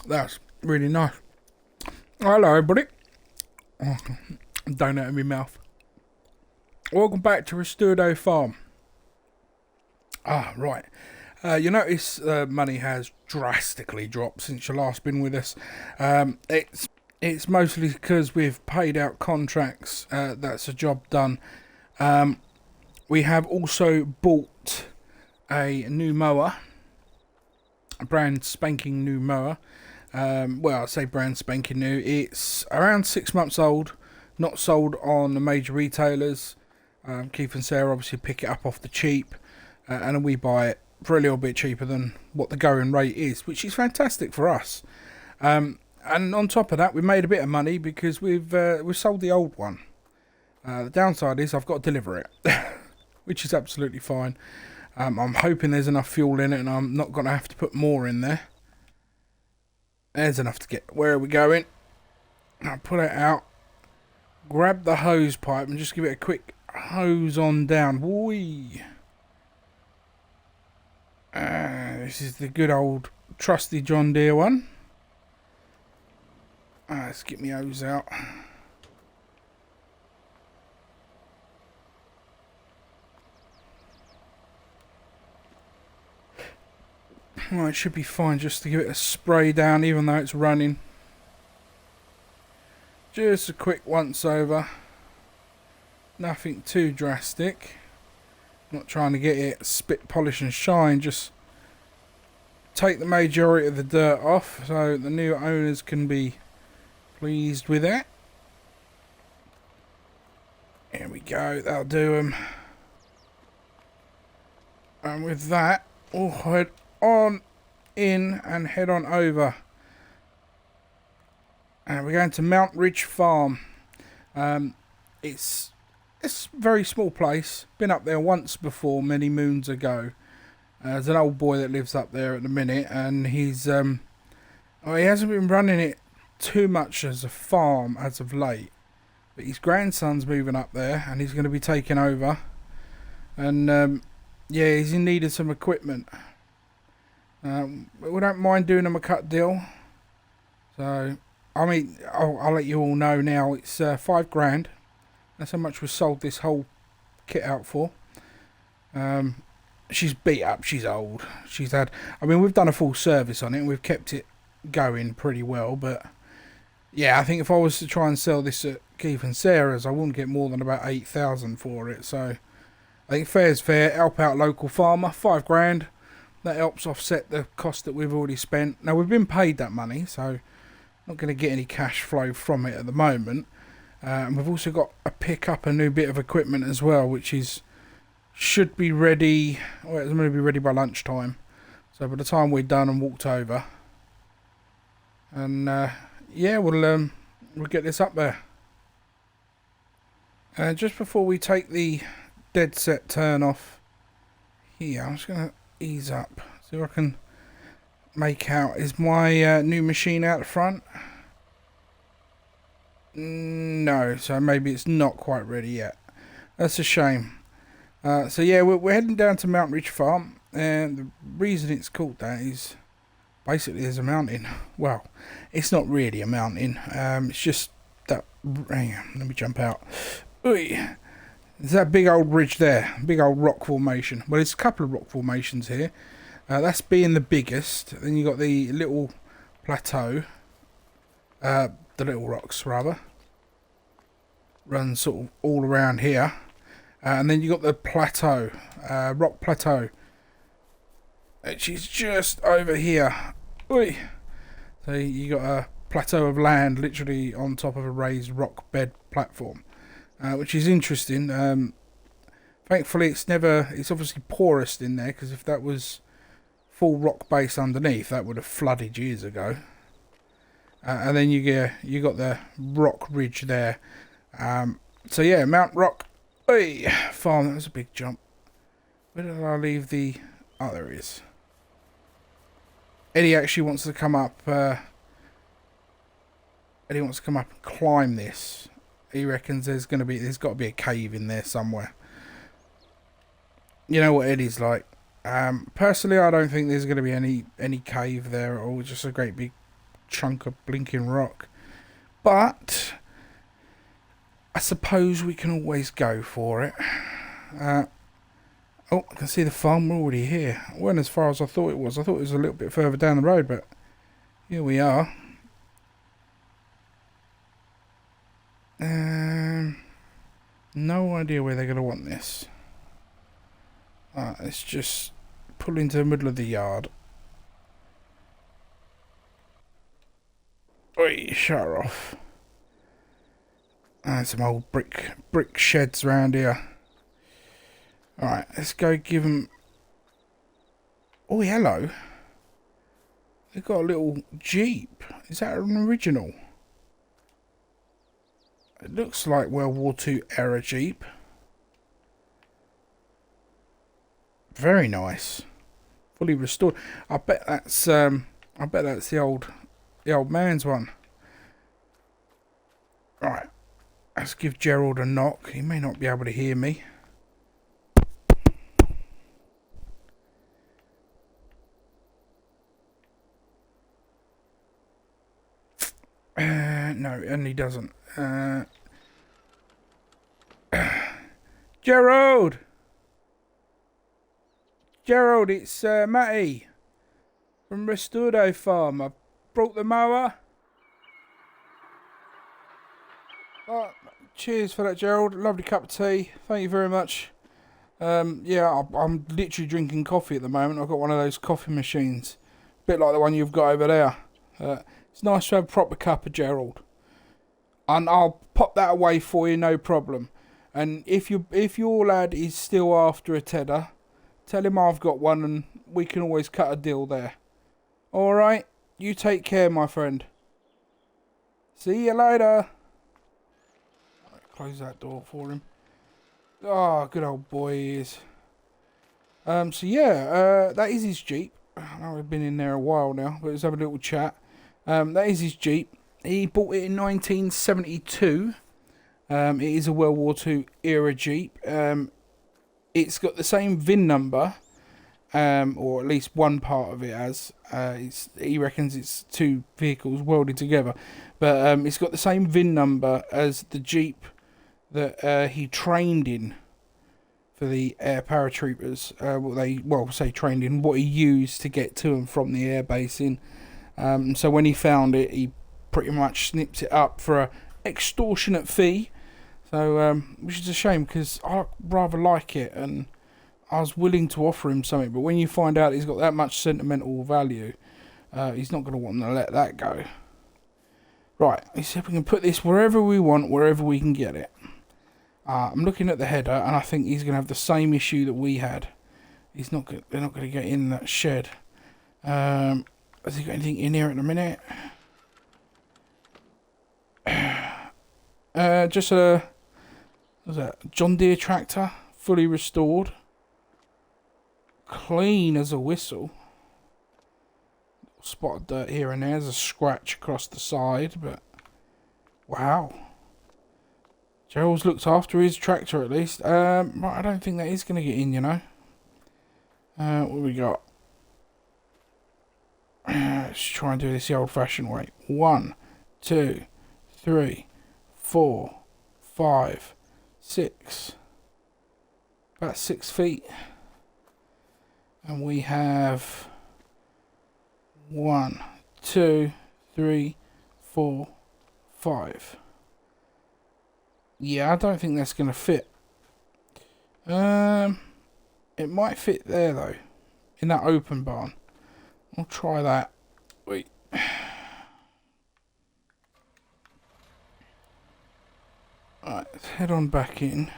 That's really nice. Hello, everybody. Donut in my mouth. Welcome back to Resturdo Farm. Right. You notice money has drastically dropped since you last been with us. It's mostly because we've paid out contracts. That's a job done. We have also bought a new mower, a brand spanking new mower. Well, I say brand spanking new. It's around 6 months old, not sold on the major retailers. Keith and Sarah obviously pick it up off the cheap, and then we buy it for a little bit cheaper than what the going rate is, which is fantastic for us. And on top of that, we made a bit of money because we've sold the old one. The downside is I've got to deliver it, which is absolutely fine. I'm hoping there's enough fuel in it and I'm not going to have to put more in there. There's enough to get. Where are we going? I'll put it out, grab the hose pipe and just give it a quick hose on down. Whee! This is the good old trusty John Deere one. Let's get my hose out. Well, it should be fine just to give it a spray down even though it's running. Just a quick once over. Nothing too drastic. Not trying to get it spit, polish and shine. Just take the majority of the dirt off so the new owners can be pleased with it. Here we go. That'll do them. And with that, we'll head on in and head on over. And we're going to Mount Ridge Farm. It's a very small place. Been up there once before, many moons ago. There's an old boy that lives up there at the minute, and he's he hasn't been running it too much as a farm as of late. But his grandson's moving up there, and he's going to be taking over. And yeah, he's in need of some equipment. We don't mind doing him a cut deal. So, I mean, I'll let you all know now. It's $5,000. That's how much we sold this whole kit out for. She's beat up. She's old. She's had. I mean, we've done a full service on it, and we've kept it going pretty well. But yeah, I think if I was to try and sell this at Keith and Sarah's, I wouldn't get more than about $8,000 for it. So I think fair's fair. Help out local farmer. $5,000. That helps offset the cost that we've already spent. Now we've been paid that money, so not going to get any cash flow from it at the moment. And we've also got to pick up a new bit of equipment as well, which should be ready. Well, it's going to be ready by lunchtime. So by the time we're done and walked over, and yeah, we'll get this up there. Just before we take the dead set turn off here, I'm just going to ease up, see if I can make out. Is my new machine out the front? No, so maybe it's not quite ready yet. That's a shame. So yeah, we're heading down to Mount Ridge Farm, and the reason it's called that is basically there's a mountain. Well, it's not really a mountain. It's just that. Hang on, let me jump out. There's that big old ridge there, big old rock formation. Well, there's a couple of rock formations here. That's being the biggest. Then you got the little plateau. The little rocks, rather. Run sort of all around here. And then you got the plateau, rock plateau. Which is just over here. Oi. So you got a plateau of land literally on top of a raised rock bed platform. Which is interesting. Thankfully, it's obviously porous in there, because if that was full rock base underneath, that would have flooded years ago. And then you got the rock ridge there. So yeah, Mount Rock Farm. That was a big jump. Where did I leave the? Oh, there he is. Eddie actually wants to come up. Eddie wants to come up and climb this. He reckons there's got to be a cave in there somewhere. You know what Eddie's like. Personally, I don't think there's going to be any cave there at all. Just a great big chunk of blinking rock. But I suppose we can always go for it. Oh, I can see the farm. We're already here. I went as far as I thought it was. I thought it was a little bit further down the road, but here we are. No idea where they're going to want this. Let's just pull into the middle of the yard. Oi, shut her off. And some old brick sheds around here. Alright, let's go give them... Oh, hello. They've got a little Jeep. Is that an original? It looks like World War II era Jeep. Very nice. Fully restored. I bet that's the old man's one. Right. Let's give Gerald a knock. He may not be able to hear me. No, and he doesn't. Gerald! Gerald, it's Matty from Restordo Farm. I've brought the mower. Oh, cheers for that, Gerald. Lovely cup of tea. Thank you very much. Yeah, I'm literally drinking coffee at the moment. I've got one of those coffee machines. A bit like the one you've got over there. It's nice to have a proper cup of Gerald. And I'll pop that away for you, no problem. And if your lad is still after a tedder, tell him I've got one and we can always cut a deal there. Alright, you take care, my friend. See you later. Close that door for him. Oh, good old boy he is. So yeah, that is his Jeep. I know we've been in there a while now, but let's have a little chat. That is his Jeep. He bought it in 1972. It is a World War II era Jeep. It's got the same VIN number, or at least one part of it has. He reckons it's two vehicles welded together, but it's got the same VIN number as the Jeep that he trained in for the air paratroopers. Trained in, what he used to get to and from the air base in. So when he found it, he pretty much snipped it up for a extortionate fee. So, which is a shame because I rather like it and I was willing to offer him something. But when you find out he's got that much sentimental value, he's not going to want to let that go. Right, let's see if we can put this wherever we want, wherever we can get it. I'm looking at the header and I think he's going to have the same issue that we had. They're not going to get in that shed. Has he got anything in here at the minute? Just a... What's that? John Deere tractor, fully restored. Clean as a whistle. Spot of dirt here and there. There's a scratch across the side, but... Wow. Gerald's looked after his tractor at least. Right, I don't think that is going to get in, you know. What have we got? Let's try and do this the old-fashioned way. 1, 2, 3, 4, 5, 6. About 6 feet. And we have 1, 2, 3, 4, 5. Yeah, I don't think that's going to fit. It might fit there though, in that open barn. I'll try that. Wait. Alright, let's head on back in.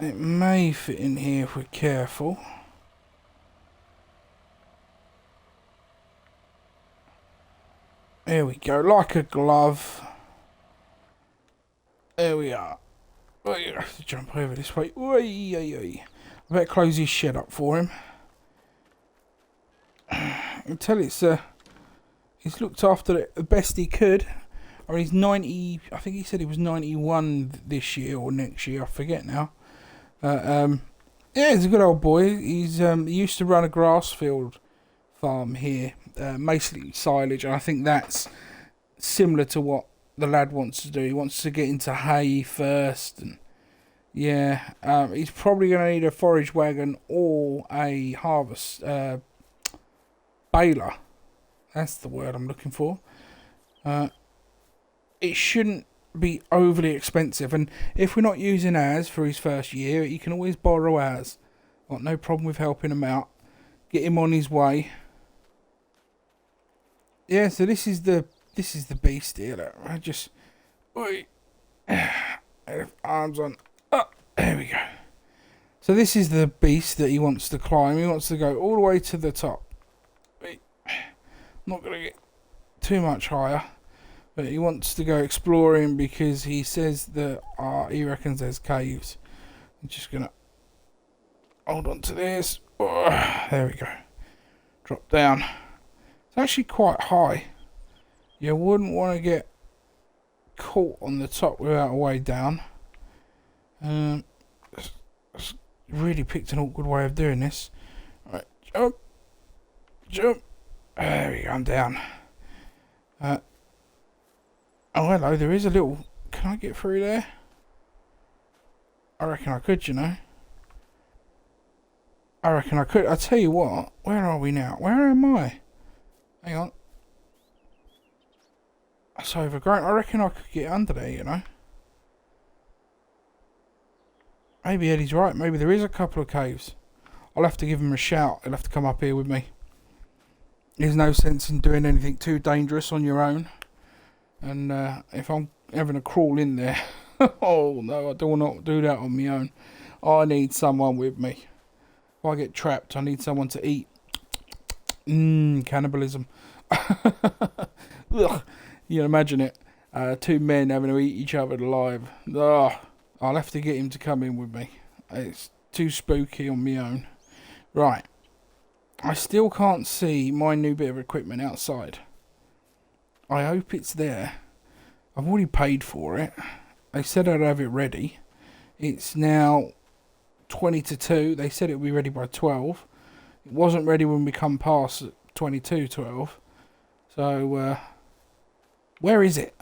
It may fit in here if we're careful. There we go, like a glove. There we are. Oh, you have to jump over this way. I better close his shed up for him. I can tell he's looked after it the best he could. I mean, he's 90. I think he said he was 91 this year or next year. I forget now. Yeah, Yeah, he's a good old boy. He used to run a grass field farm here, mostly silage, and I think that's similar to what the lad wants to do. He wants to get into hay first, and yeah, he's probably going to need a forage wagon or a harvest baler. That's the word I'm looking for. It shouldn't be overly expensive, and if we're not using ours for his first year, he can always borrow ours. Got no problem with helping him out. Get him on his way. Yeah, so this is the beast here. Look. I just arms on. Oh, there we go. So this is the beast that he wants to climb. He wants to go all the way to the top. I'm not going to get too much higher, but he wants to go exploring because he says that he reckons there's caves. I'm just going to hold on to this. Oh, there we go. Drop down. It's actually quite high. You wouldn't want to get caught on the top without a way down. It's really picked an awkward way of doing this. Alright, jump. Jump. There we go, I'm down. Oh, hello, there is a little... Can I get through there? I reckon I could, you know. I reckon I could. I tell you what, where are we now? Where am I? Hang on. That's overgrown. I reckon I could get under there, you know. Maybe Eddie's right. Maybe there is a couple of caves. I'll have to give him a shout. He'll have to come up here with me. There's no sense in doing anything too dangerous on your own. And if I'm having a crawl in there... oh, no, I don't want to do that on my own. I need someone with me. If I get trapped, I need someone to eat. Cannibalism. Ugh. You can imagine it. Two men having to eat each other alive. Ugh. I'll have to get him to come in with me. It's too spooky on my own. Right. I still can't see my new bit of equipment outside. I hope it's there. I've already paid for it. They said I'd have it ready. It's now 20 to 2. They said it would be ready by 12. It wasn't ready when we come past 22:12. So, where is it?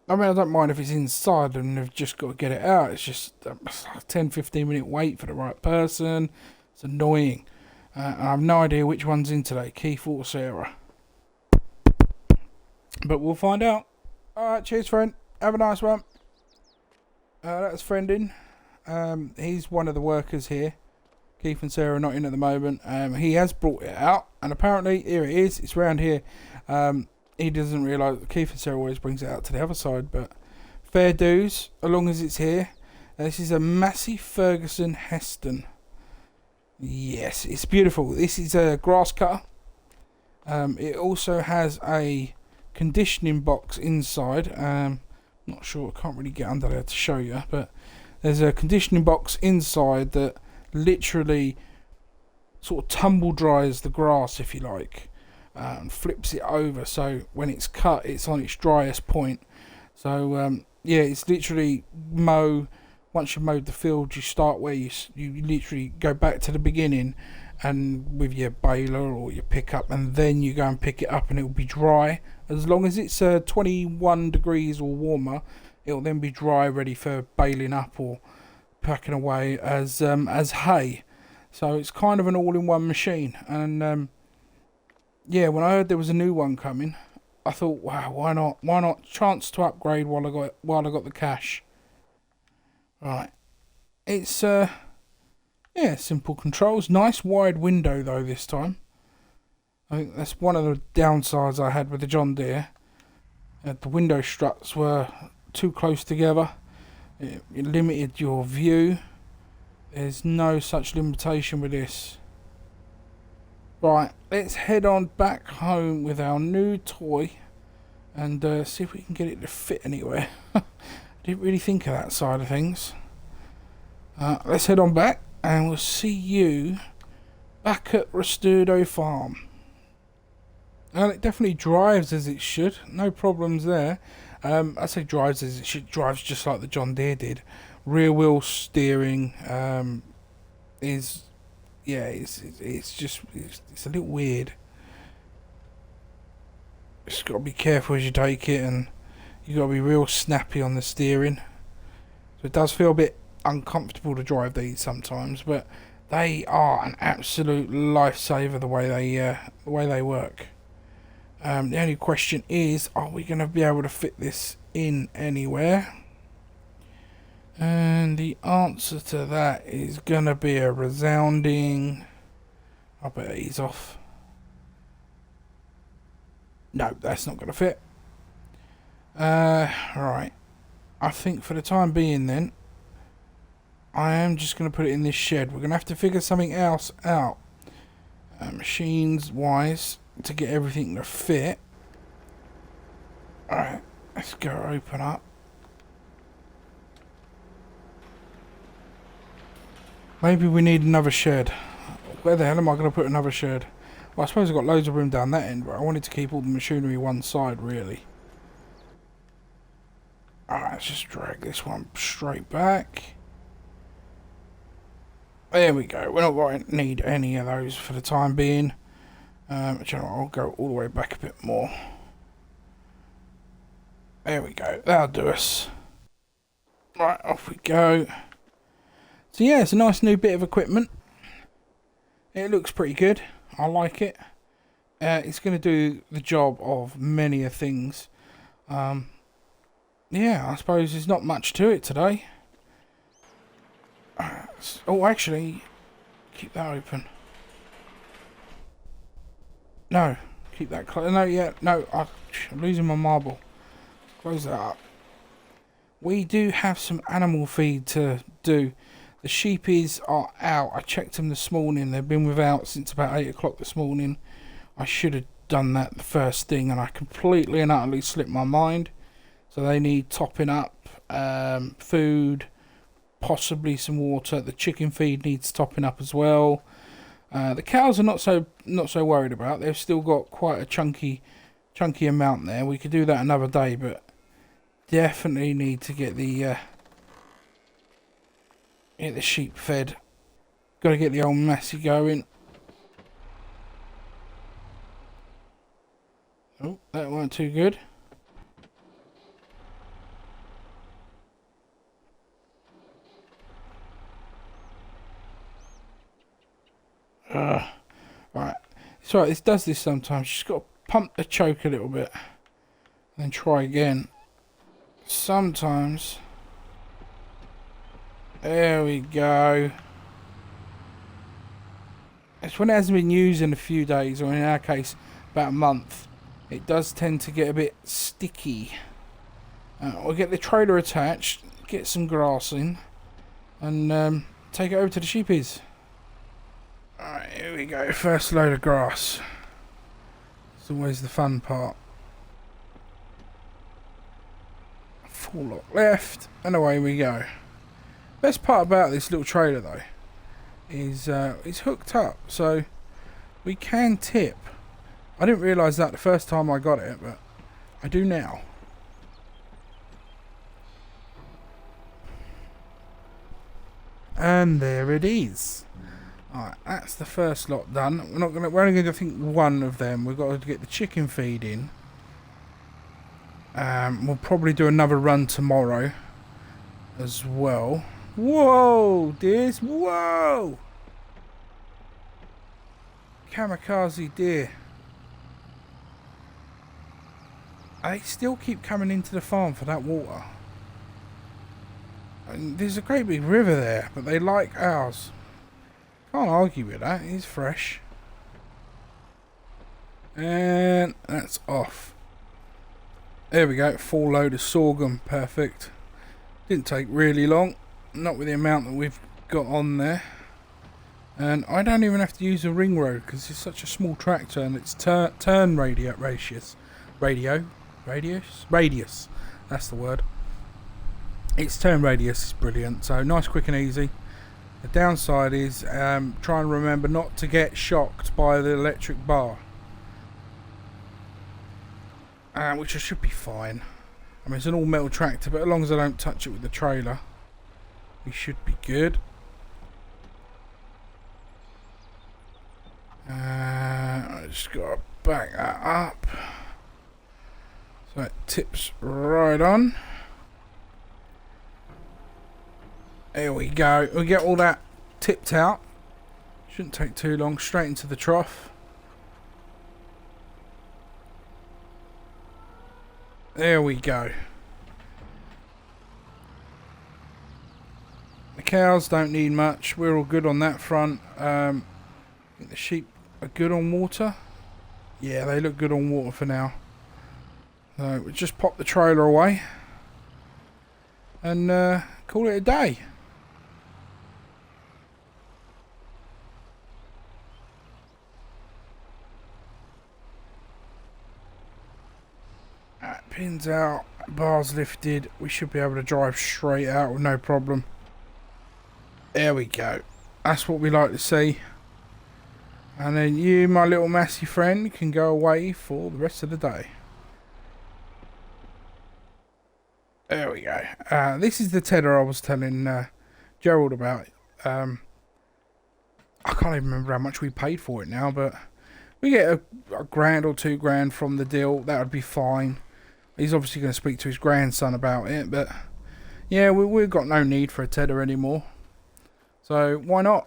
I mean, I don't mind if it's inside and they've just got to get it out. It's just a 10-15 minute wait for the right person. It's annoying. And I have no idea which one's in today, Keith or Sarah. But we'll find out. Alright, cheers, friend. Have a nice one. That's friending. He's one of the workers here. Keith and Sarah are not in at the moment. He has brought it out, and apparently here it is. It's round here. He doesn't realise that Keith and Sarah always brings it out to the other side, but fair dues, as long as it's here. This is a Massey Ferguson Heston. Yes, it's beautiful. This is a grass cutter. It also has a conditioning box inside. Not sure, I can't really get under there to show you, but there's a conditioning box inside that literally sort of tumble dries the grass, if you like, and flips it over so when it's cut it's on its driest point. So yeah, it's literally once you've mowed the field, you start where you literally go back to the beginning, and with your baler or your pickup, and then you go and pick it up and it will be dry. As long as it's 21 degrees or warmer, it will then be dry, ready for baling up or packing away as hay. So it's kind of an all-in-one machine. And yeah, when I heard there was a new one coming, I thought, wow, why not? Why not? Chance to upgrade while I got the cash. Right, it's yeah, simple controls. Nice wide window though this time. I think that's one of the downsides I had with the John Deere. The window struts were too close together. It limited your view. There's no such limitation with this. Right, let's head on back home with our new toy and see if we can get it to fit anywhere. Didn't really think of that side of things. Let's head on back and we'll see you back at Resturdo Farm. And it definitely drives as it should, no problems there. I say drives as it should, drives just like the John Deere did. Rear wheel steering is, yeah, it's just it's a little weird. Just got to be careful as you take it, and you got to be real snappy on the steering. So it does feel a bit uncomfortable to drive these sometimes, but they are an absolute lifesaver the way they work. The only question is, are we going to be able to fit this in anywhere? And the answer to that is going to be a resounding... I better ease off. No, that's not going to fit. Right. I think for the time being then, I am just going to put it in this shed. We're going to have to figure something else out. Machines wise, to get everything to fit. Alright, let's go open up. Maybe we need another shed. Where the hell am I going to put another shed? Well, I suppose I've got loads of room down that end, but I wanted to keep all the machinery one side, really. Alright, let's just drag this one straight back. There we go. We're not going to need any of those for the time being. You know what, I'll go all the way back a bit more. There we go. That'll do us. Right, off we go. So yeah, it's a nice new bit of equipment. It looks pretty good. I like it. It's going to do the job of many things. Yeah, I suppose there's not much to it today. Oh, actually, keep that open. No, keep that closed. No, yeah, no, I'm losing my marble. Close that up. We do have some animal feed to do. The sheepies are out. I checked them this morning. They've been without since about 8 o'clock this morning. I should have done that the first thing, and I completely and utterly slipped my mind. So they need topping up, food, possibly some water. The chicken feed needs topping up as well. The cows are not so worried about. They've still got quite a chunky amount there. We could do that another day, but definitely need to get the sheep fed. Got to get the old Massey going. Oh, that weren't too good. Right, it's alright, this does this sometimes. You just got to pump the choke a little bit and then try again. Sometimes. There we go. It's when it hasn't been used in a few days, or in our case about a month, it does tend to get a bit sticky. We'll get the trailer attached, get some grass in, and take it over to the sheepies. Alright, here we go. First load of grass. It's always the fun part. Full lot left, and away we go. Best part about this little trailer though is it's hooked up, so we can tip. I didn't realise that the first time I got it, but I do now. And there it is. Alright, that's the first lot done. We're only going to think one of them. We've got to get the chicken feed in. We'll probably do another run tomorrow as well. Whoa, dears, whoa! Kamikaze deer. They still keep coming into the farm for that water. And there's a great big river there, but they like ours. Can't argue with that, it's fresh. And that's off. There we go, full load of sorghum, perfect. Didn't take really long, not with the amount that we've got on there. And I don't even have to use a ring road because it's such a small tractor, and it's turn radius. That's the word. Its turn radius is brilliant, so nice, quick and easy. The downside is try and remember not to get shocked by the electric bar, which I should be fine. I mean, it's an all metal tractor, but as long as I don't touch it with the trailer. We should be good. I just got to back that up. So it tips right on. There we go. We get all that tipped out. Shouldn't take too long. Straight into the trough. There we go. The cows don't need much. We're all good on that front. I think the sheep are good on water. Yeah, they look good on water for now. So we'll just pop the trailer away and call it a day. Pins out, bars lifted. We should be able to drive straight out with no problem. There we go. That's what we like to see. And then you, my little Massey friend, can go away for the rest of the day. There we go. This is the tedder I was telling Gerald about. I can't even remember how much we paid for it now, but we get a grand or £2 from the deal. That would be fine. He's obviously going to speak to his grandson about it, but yeah, we've got no need for a tedder anymore. So why not?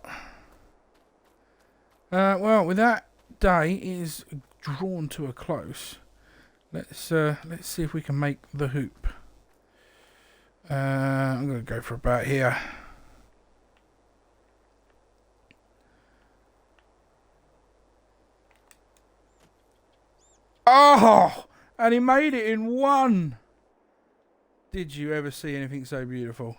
Well, with that day is drawn to a close. Let's see if we can make the hoop. I'm going to go for about here. Oh! And he made it in one! Did you ever see anything so beautiful?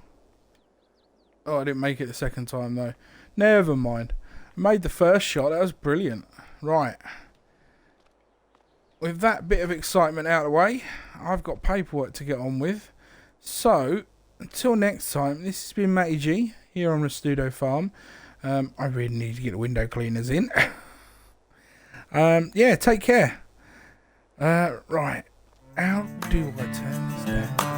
Oh, I didn't make it the second time though. Never mind. I made the first shot. That was brilliant. Right. With that bit of excitement out of the way, I've got paperwork to get on with. So, until next time, this has been Matty G here on Restudo Farm. I really need to get the window cleaners in. Yeah, take care. Right. How do I turn this down?